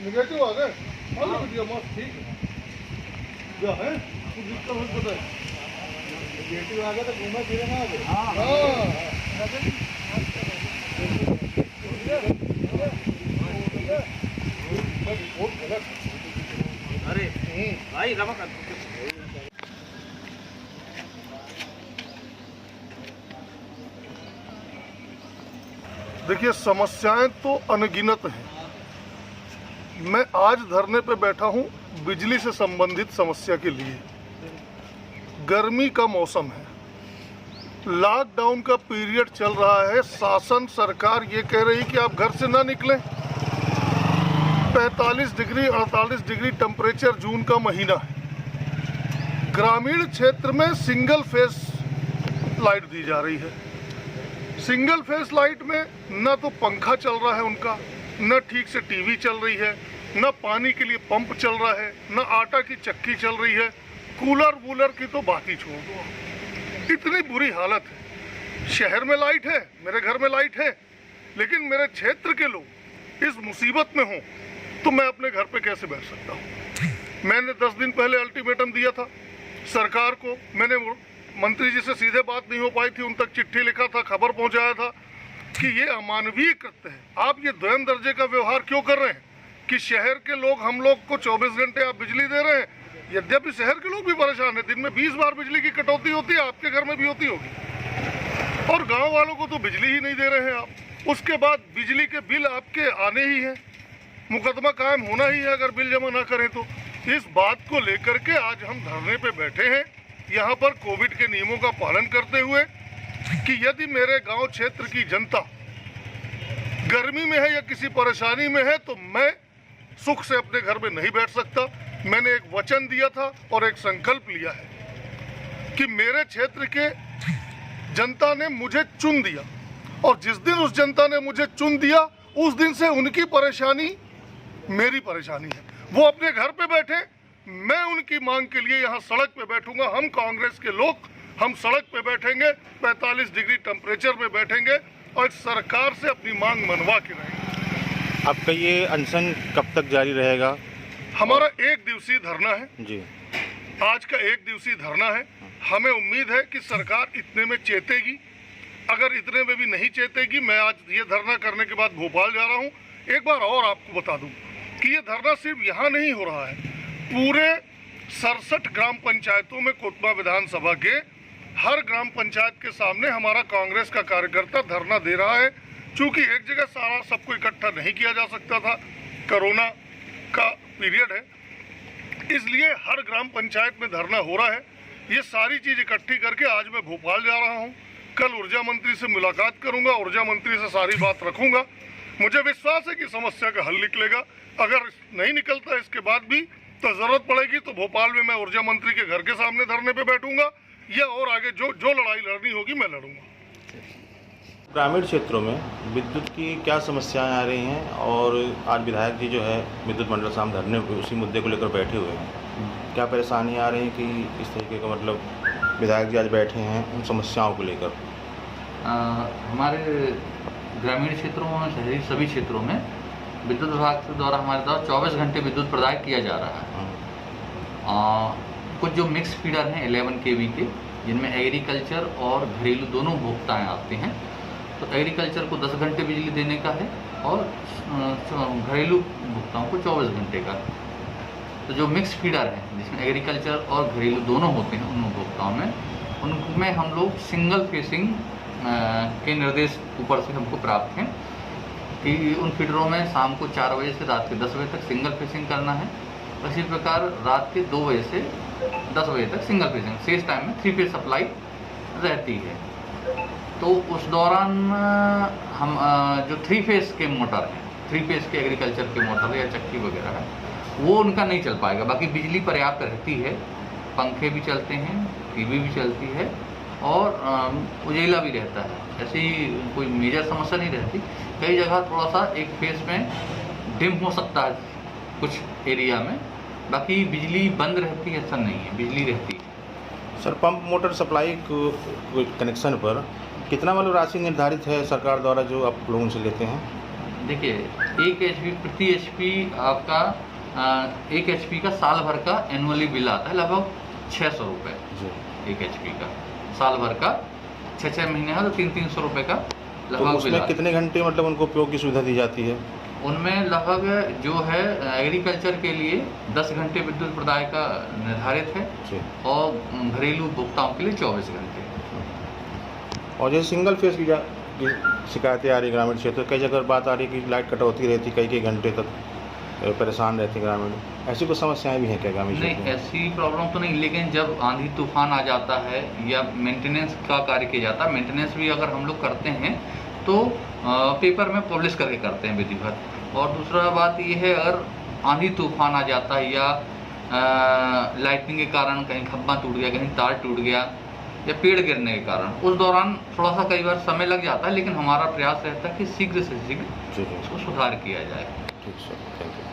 Negative आ गए मस्त ठीक क्या है कुछ दिक्कत हो पता है निगेटिव आ गया तो घूमा फिरे ना आगे अरे भाई रमा कर देखिए समस्याएं तो अनगिनत हैं। मैं आज धरने पे बैठा हूं बिजली से संबंधित समस्या के लिए। गर्मी का मौसम है, लॉकडाउन का पीरियड चल रहा है, शासन सरकार ये कह रही कि आप घर से ना निकलें। 45 डिग्री 48 डिग्री टेम्परेचर जून का महीना है। ग्रामीण क्षेत्र में सिंगल फेस लाइट दी जा रही है। सिंगल फेस लाइट में न तो पंखा चल रहा है उनका, न ठीक से टीवी चल रही है, न पानी के लिए पंप चल रहा है, न आटा की चक्की चल रही है, कूलर वूलर की तो बात ही छोड़ दो। इतनी बुरी हालत है। शहर में लाइट है, मेरे घर में लाइट है, लेकिन मेरे क्षेत्र के लोग इस मुसीबत में हों तो मैं अपने घर पे कैसे बैठ सकता हूँ। मैंने 10 दिन पहले अल्टीमेटम दिया था सरकार को। मैंने मंत्री जी से सीधे बात नहीं हो पाई थी, उन तक चिट्ठी लिखा था, खबर पहुंचाया था कि ये अमानवीय कृत्य है। आप ये द्वयम दर्जे का व्यवहार क्यों कर रहे हैं कि शहर के लोग, हम लोग को 24 घंटे आप बिजली दे रहे हैं। यद्यपि शहर के लोग भी परेशान हैं, दिन में 20 बार बिजली की कटौती होती है, आपके घर में भी होती होगी, और गांव वालों को तो बिजली ही नहीं दे रहे हैं आप। उसके बाद बिजली के बिल आपके आने ही हैं, मुकदमा कायम होना ही है अगर बिल जमा ना करें तो। इस बात को लेकर के आज हम धरने पे बैठे हैं यहाँ पर कोविड के नियमों का पालन करते हुए कि यदि मेरे गांव क्षेत्र की जनता गर्मी में है या किसी परेशानी में है तो मैं सुख से अपने घर में नहीं बैठ सकता। मैंने एक वचन दिया था और एक संकल्प लिया है कि मेरे क्षेत्र के जनता ने मुझे चुन दिया, और जिस दिन उस जनता ने मुझे चुन दिया उस दिन से उनकी परेशानी मेरी परेशानी है। वो अपने घर पे बैठे, मैं उनकी मांग के लिए यहाँ सड़क पे बैठूंगा। हम कांग्रेस के लोग हम सड़क पे बैठेंगे, 45 डिग्री टेम्परेचर में बैठेंगे और सरकार से अपनी मांग मनवा के रहेंगे। आपका ये अनशन कब तक जारी रहेगा? हमारा 1 दिवसीय धरना है जी। आज का 1 दिवसीय धरना है। हमें उम्मीद है कि सरकार इतने में चेतेगी। अगर इतने में भी नहीं चेतेगी, मैं आज ये धरना करने के बाद भोपाल जा रहा हूँ। एक बार और आपको बता दूं कि ये धरना सिर्फ यहाँ नहीं हो रहा है, पूरे 67 ग्राम पंचायतों में कोतमा विधानसभा के हर ग्राम पंचायत के सामने हमारा कांग्रेस का कार्यकर्ता धरना दे रहा है। चूंकि एक जगह सारा सबको इकट्ठा नहीं किया जा सकता था, कोरोना का पीरियड है, इसलिए हर ग्राम पंचायत में धरना हो रहा है। ये सारी चीज़ इकट्ठी करके आज मैं भोपाल जा रहा हूँ। कल ऊर्जा मंत्री से मुलाकात करूँगा, ऊर्जा मंत्री से सारी बात रखूँगा। मुझे विश्वास है कि समस्या का हल निकलेगा। अगर नहीं निकलता इसके बाद भी तो ज़रूरत पड़ेगी तो भोपाल में मैं ऊर्जा मंत्री के घर के सामने धरने पे बैठूंगा, या और आगे जो लड़ाई लड़नी होगी मैं लड़ूंगा। ग्रामीण क्षेत्रों में विद्युत की क्या समस्याएं आ रही हैं, और आज विधायक जी जो है विद्युत मंडल सामने धरने पे उसी मुद्दे को लेकर बैठे हुए हैं, क्या परेशानियां आ रही हैं कि इस तरीके का मतलब विधायक जी आज बैठे हैं उन समस्याओं को लेकर? हमारे ग्रामीण क्षेत्रों में, शहरी सभी क्षेत्रों में विद्युत विभाग के द्वारा हमारे द्वारा 24 घंटे विद्युत प्रदाय किया जा रहा है। कुछ जो मिक्स फीडर हैं 11 kV के, जिनमें एग्रीकल्चर और घरेलू दोनों उपभोक्ताएँ आते हैं, तो एग्रीकल्चर को 10 घंटे बिजली देने का है और घरेलू उपभोक्ताओं को 24 घंटे का। तो जो मिक्स फीडर है जिसमें एग्रीकल्चर और घरेलू दोनों होते हैं उन उपभोक्ताओं में, उनमें हम लोग सिंगल फेसिंग के निर्देश ऊपर से हमको प्राप्त हैं कि उन फीडरों में शाम को 4 बजे से रात के 10 बजे तक सिंगल फेसिंग करना है। इसी प्रकार रात के 2 बजे से 10 बजे तक सिंगल फेसिंग, शेष टाइम में 3 फेज सप्लाई रहती है। तो उस दौरान हम जो 3 फेज के मोटर हैं, 3 फेज के एग्रीकल्चर के मोटर या चक्की वगैरह है, वो उनका नहीं चल पाएगा। बाकी बिजली पर्याप्त रहती है, पंखे भी चलते हैं, टीवी भी चलती है और उजेला भी रहता है, ऐसी कोई मेजर समस्या नहीं रहती। कई जगह थोड़ा सा एक फेज में डिम हो सकता है कुछ एरिया में, बाकी बिजली बंद रहती है ऐसा नहीं है, बिजली रहती है। Sir, pump motor supply connection पर कितना मतलब राशि निर्धारित है सरकार द्वारा जो आप लोगों से लेते हैं? देखिए, 1 HP प्रति HP आपका 1 HP का साल भर का एनुअली बिल आता है लगभग 600 रुपये। जी। 1 HP का साल भर का 6 महीने है तो 300 रुपये का तो लगभग बिल उसमें आता है। कितने घंटे मतलब उनको उपयोग की सुविधा दी जाती है? उनमें लगभग जो है एग्रीकल्चर के लिए 10 घंटे विद्युत प्रदाय का निर्धारित है जी। और घरेलू उपभोक्ताओं के लिए 24 घंटे। और जैसे सिंगल फेस की शिकायतें आ रही ग्रामीण क्षेत्र, कई जगह बात आ रही है कि लाइट कटौती रहती, कई घंटे तक परेशान रहते ग्रामीण, ऐसी कुछ समस्याएं भी हैं क्या ग्रामीण क्षेत्र नहीं, में? ऐसी प्रॉब्लम तो नहीं, लेकिन जब आंधी तूफान आ जाता है या मेंटेनेंस का कार्य किया जाता है, मेंटेनेंस भी अगर हम लोग करते हैं तो पेपर में पब्लिश करके करते हैं विधिवत। और दूसरा बात ये है, अगर आंधी तूफान आ जाता है या लाइटनिंग के कारण कहीं खंभा टूट गया, कहीं तार टूट गया या पेड़ गिरने के कारण, उस दौरान थोड़ा सा कई बार समय लग जाता है, लेकिन हमारा प्रयास रहता है कि शीघ्र से शीघ्र जी जी। उसको सुधार किया जाए। ठीक सर, थैंक यू।